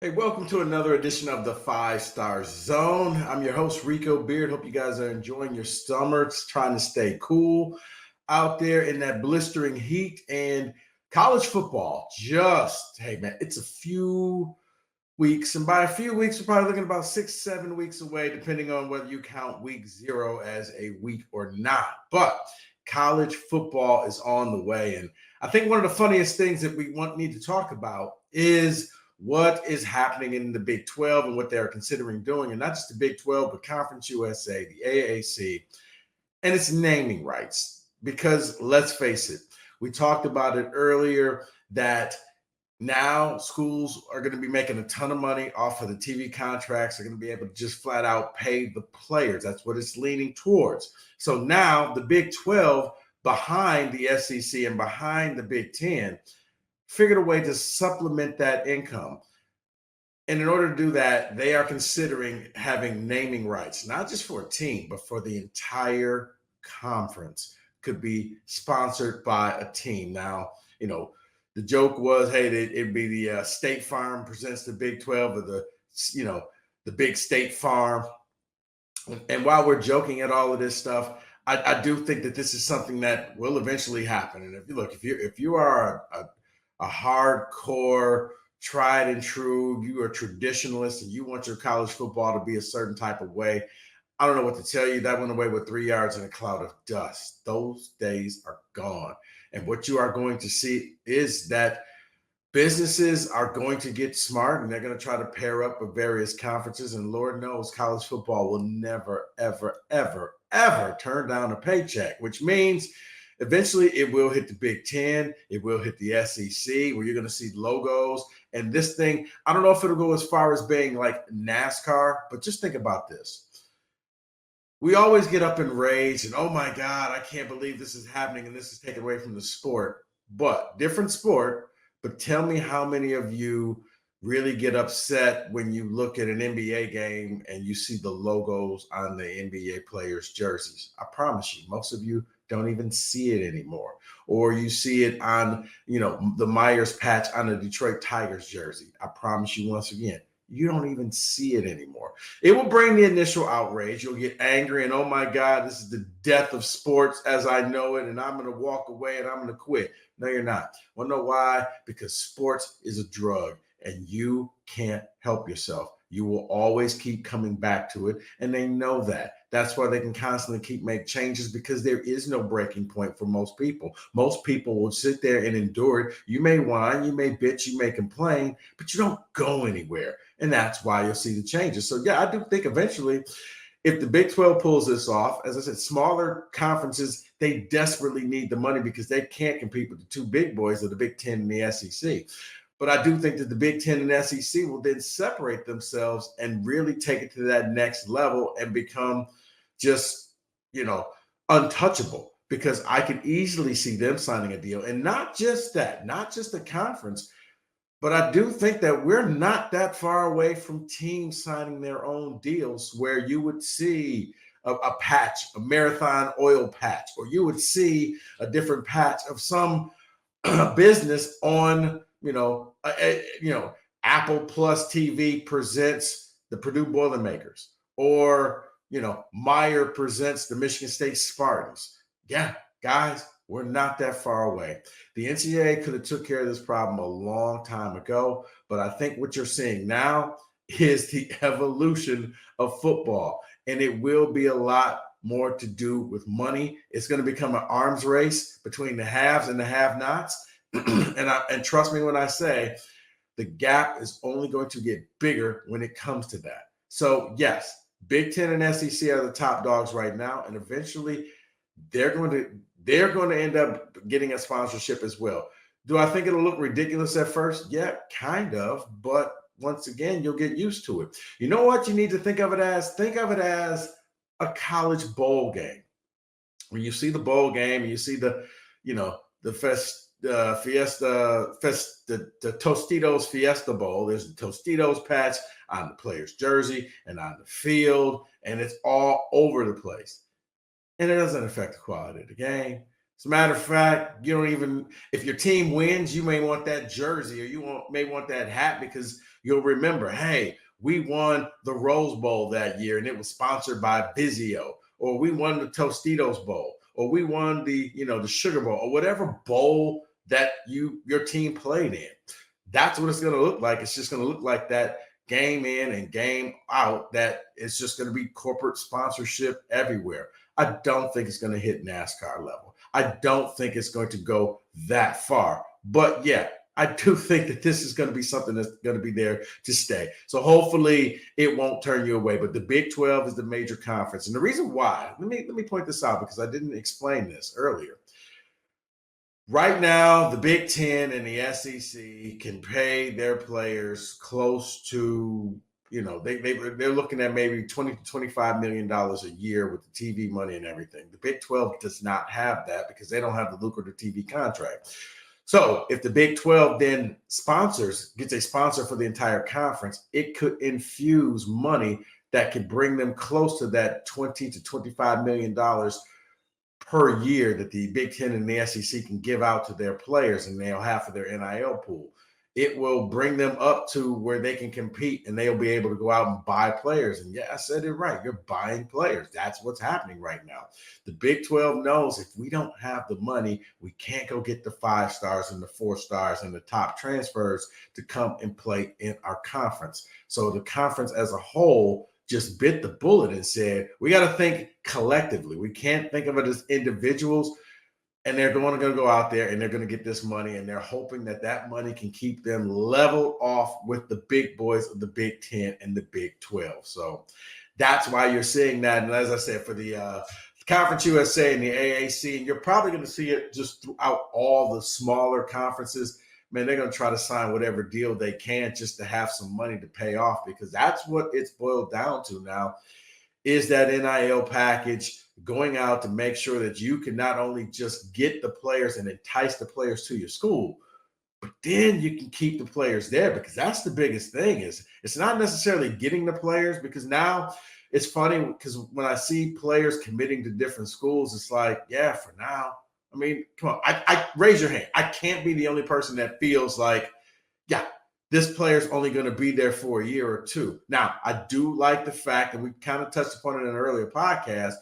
Hey, welcome to another edition of the Five Star Zone. I'm your host, Rico Beard. Hope you guys are enjoying your summers, trying to stay cool out there in that blistering heat. And college football, hey man, it's a few weeks. And by a few weeks, we're probably looking about 6, 7 weeks away, depending on whether you count week 0 as a week or not. But college football is on the way. And I think one of the funniest things that need to talk about is what is happening in the Big 12 and what they're considering doing, and not just the Big 12, but Conference USA, the AAC, and its naming rights. Because let's face it, we talked about it earlier that now schools are going to be making a ton of money off of the TV contracts. They're going to be able to just flat out pay the players. That's what it's leaning towards. So now the Big 12, behind the SEC and behind the Big 10, figured a way to supplement that income. And in order to do that, they are considering having naming rights, not just for a team, but for the entire conference. Could be sponsored by a team. Now, the joke was, hey, it'd be the State Farm presents the Big 12, or the big State Farm. And while we're joking at all of this stuff, I do think that this is something that will eventually happen. And if you are a hardcore, tried and true, you are a traditionalist, and you want your college football to be a certain type of way, I don't know what to tell you. That went away with 3 yards in a cloud of dust. Those days are gone. And what you are going to see is that businesses are going to get smart, and they're going to try to pair up with various conferences. And Lord knows college football will never, ever, ever, ever turn down a paycheck, which means eventually it will hit the Big Ten. It will hit the SEC, where you're going to see logos. And this thing, I don't know if it'll go as far as being like NASCAR, but just think about this. We always get up in rage and, oh my God, I can't believe this is happening and this is taken away from the sport. But different sport. But tell me how many of you really get upset when you look at an NBA game and you see the logos on the NBA players' jerseys. I promise you, most of you don't even see it anymore. Or you see it on, the Myers patch on the Detroit Tigers jersey. I promise you, once again, you don't even see it anymore. It will bring the initial outrage. You'll get angry and, oh my God, this is the death of sports as I know it, and I'm going to walk away and I'm going to quit. No, you're not. Want to know why? Because sports is a drug and you can't help yourself. You will always keep coming back to it, and they know that. That's why they can constantly keep make changes, because there is no breaking point for most people. Most people will sit there and endure it. You may whine, you may bitch, you may complain, but you don't go anywhere. And that's why you'll see the changes. So, yeah, I do think eventually, if the Big 12 pulls this off, as I said, smaller conferences, they desperately need the money because they can't compete with the two big boys of the Big 10 and the SEC. But I do think that the Big 10 and SEC will then separate themselves and really take it to that next level and become just, untouchable, because I can easily see them signing a deal. And not just that, not just the conference, but I do think that we're not that far away from teams signing their own deals, where you would see a patch, a Marathon Oil patch, or you would see a different patch of some business on, Apple Plus TV presents the Purdue Boilermakers, or, Meyer presents the Michigan State Spartans. Yeah, guys, we're not that far away. The NCAA could have took care of this problem a long time ago, but I think what you're seeing now is the evolution of football, and it will be a lot more to do with money. It's going to become an arms race between the haves and the have-nots. and trust me when I say the gap is only going to get bigger when it comes to that. So yes, Big Ten and SEC are the top dogs right now, and eventually they're going to end up getting a sponsorship as well. Do I think it'll look ridiculous at first? Yeah, kind of, but once again, you'll get used to it. You know what you need to think of it as? Think of it as a college bowl game. When you see the bowl game and you see the Tostitos Fiesta Bowl. There's the Tostitos patch on the player's jersey and on the field, and it's all over the place. And it doesn't affect the quality of the game. As a matter of fact, you don't even, if your team wins, you may want that jersey or may want that hat because you'll remember, hey, we won the Rose Bowl that year and it was sponsored by Vizio, or we won the Tostitos Bowl, or we won the Sugar Bowl, or whatever bowl that your team played in. That's what it's going to look like. It's just going to look like that game in and game out, that it's just going to be corporate sponsorship everywhere. I don't think it's going to hit NASCAR level. I don't think it's going to go that far. But yeah, I do think that this is going to be something that's going to be there to stay. So hopefully it won't turn you away. But the Big 12 is the major conference. And the reason why, let me point this out because I didn't explain this earlier. Right now, the Big Ten and the SEC can pay their players close to, they're looking at maybe $20 to $25 million a year with the TV money and everything. The Big 12 does not have that because they don't have the lucrative TV contract. So if the Big 12 then gets a sponsor for the entire conference, it could infuse money that could bring them close to that $20 to $25 million per year that the Big Ten and the SEC can give out to their players, and they'll have for their NIL pool. It will bring them up to where they can compete, and they'll be able to go out and buy players. And yeah, I said it right. You're buying players. That's what's happening right now. The Big 12 knows if we don't have the money, we can't go get the 5 stars and the 4 stars and the top transfers to come and play in our conference. So the conference as a whole just bit the bullet and said, we got to think collectively. We can't think of it as individuals. And they're going to go out there and they're going to get this money, and they're hoping that money can keep them leveled off with the big boys of the Big 10 and the Big 12. So that's why you're seeing that. And as I said, for the Conference USA and the AAC, and you're probably going to see it just throughout all the smaller conferences, man, they're going to try to sign whatever deal they can just to have some money to pay off, because that's what it's boiled down to now, is that NIL package, going out to make sure that you can not only just get the players and entice the players to your school, but then you can keep the players there, because that's the biggest thing. Is it's not necessarily getting the players, because now it's funny because when I see players committing to different schools, it's like, yeah, for now. I mean, come on, I raise your hand. I can't be the only person that feels like, yeah, this player's only going to be there for a year or two. Now, I do like the fact, and we kind of touched upon it in an earlier podcast,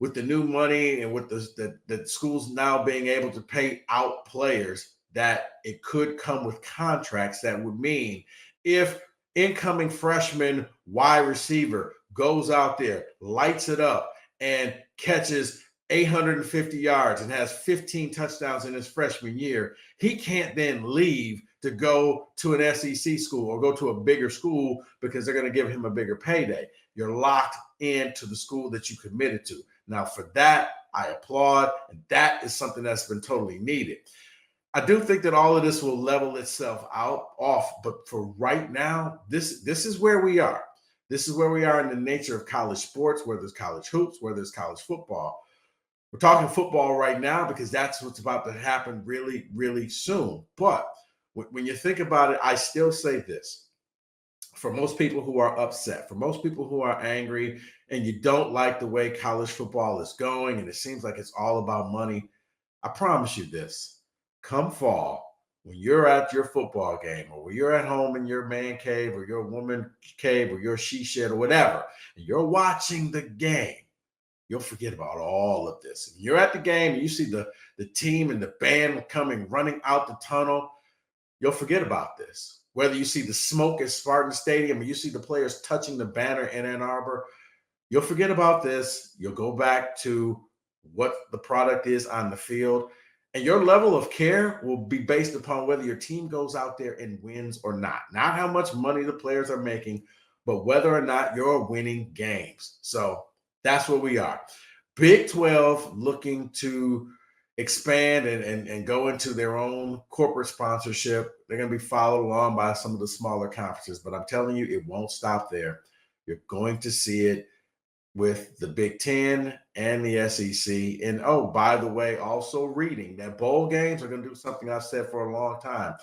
with the new money and with the schools now being able to pay out players, that it could come with contracts that would mean if incoming freshman wide receiver goes out there, lights it up, and catches 850 yards and has 15 touchdowns in his freshman year, he can't then leave to go to an SEC school or go to a bigger school because they're going to give him a bigger payday. You're locked into the school that you committed to. Now, for that, I applaud, and that is something that's been totally needed. I do think that all of this will level itself off, but for right now, this is where we are. This is where we are in the nature of college sports, whether it's college hoops, whether it's college football. We're talking football right now because that's what's about to happen really, really soon. But when you think about it, I still say this. For most people who are upset, for most people who are angry, and you don't like the way college football is going, and it seems like it's all about money, I promise you this. Come fall, when you're at your football game, or when you're at home in your man cave or your woman cave or your she shed or whatever, and you're watching the game, you'll forget about all of this. If you're at the game and you see the team and the band coming running out the tunnel, you'll forget about this. Whether you see the smoke at Spartan Stadium or you see the players touching the banner in Ann Arbor, you'll forget about this. You'll go back to what the product is on the field. And your level of care will be based upon whether your team goes out there and wins or not. Not how much money the players are making, but whether or not you're winning games. So that's where we are. Big 12 looking to expand and go into their own corporate sponsorship. They're going to be followed along by some of the smaller conferences, but I'm telling you, it won't stop there. You're going to see it with the Big Ten and the SEC. And oh, by the way, also reading that bowl games are going to do something I've said for a long time.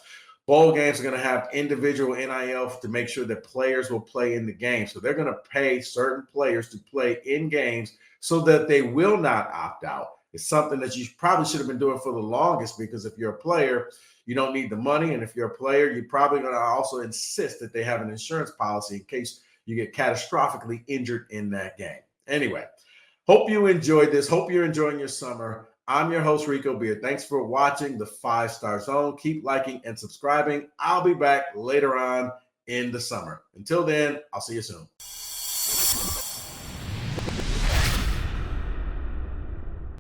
Bowl games are going to have individual NIL to make sure that players will play in the game. So they're going to pay certain players to play in games so that they will not opt out. It's something that you probably should have been doing for the longest, because if you're a player, you don't need the money. And if you're a player, you're probably going to also insist that they have an insurance policy in case you get catastrophically injured in that game. Anyway, hope you enjoyed this. Hope you're enjoying your summer. I'm your host, Rico Beard. Thanks for watching the 5-Star Zone. Keep liking and subscribing. I'll be back later on in the summer. Until then, I'll see you soon.